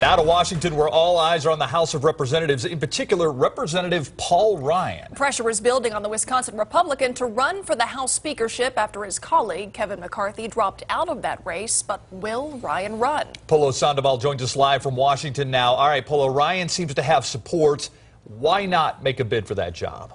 Now to Washington, where all eyes are on the House of Representatives, in particular Representative Paul Ryan. Pressure is building on the Wisconsin Republican to run for the House speakership after his colleague Kevin McCarthy dropped out of that race. But will Ryan run? Polo Sandoval joins us live from Washington now. All right, Polo, Ryan seems to have support. Why not make a bid for that job?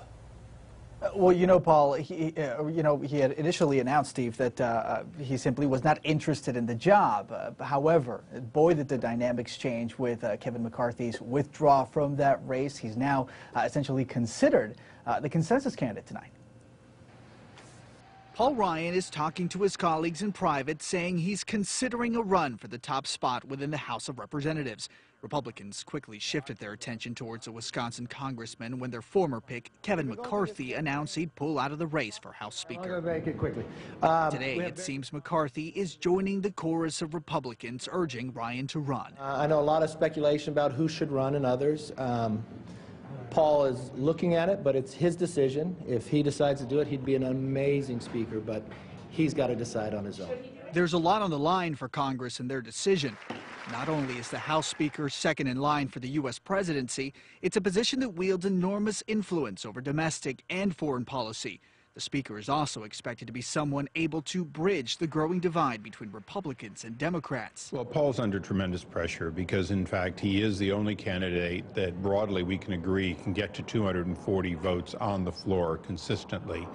Well, Paul, he had initially announced, Steve, that he simply was not interested in the job. However, boy, did the dynamics change with Kevin McCarthy's withdrawal from that race. He's now essentially considered the consensus candidate tonight. Paul Ryan is talking to his colleagues in private, saying he's considering a run for the top spot within the House of Representatives. Republicans quickly shifted their attention towards a Wisconsin congressman when their former pick, Kevin McCarthy, announced he'd pull out of the race for House Speaker. I'll make it quickly. Today, it seems McCarthy is joining the chorus of Republicans urging Ryan to run. I know a lot of speculation about who should run and others. Paul is looking at it, but it's his decision. If he decides to do it, he'd be an amazing speaker, but he's got to decide on his own. There's a lot on the line for Congress and their decision. Not only is the House Speaker second in line for the U.S. presidency, it's a position that wields enormous influence over domestic and foreign policy. The Speaker is also expected to be someone able to bridge the growing divide between Republicans and Democrats. Well, Paul's under tremendous pressure because, in fact, he is the only candidate that broadly we can agree can get to 240 votes on the floor consistently.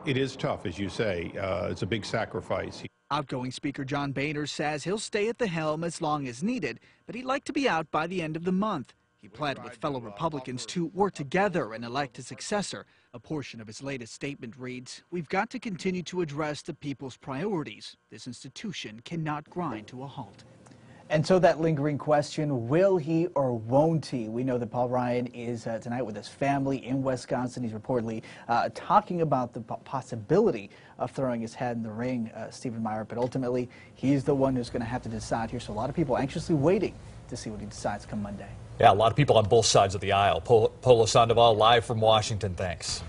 It is tough, as you say. It's a big sacrifice. Outgoing Speaker John Boehner says he'll stay at the helm as long as needed, but he'd like to be out by the end of the month. He pled with fellow Republicans to work together and elect a successor. A portion of his latest statement reads, "We've got to continue to address the people's priorities. This institution cannot grind to a halt." And so that lingering question, will he or won't he? We know that Paul Ryan is tonight with his family in Wisconsin. He's reportedly talking about the possibility of throwing his hat in the ring, Stephen Meyer, but ultimately he's the one who's going to have to decide here. So a lot of people anxiously waiting to see what he decides come Monday. Yeah, a lot of people on both sides of the aisle. Polo Sandoval live from Washington. Thanks.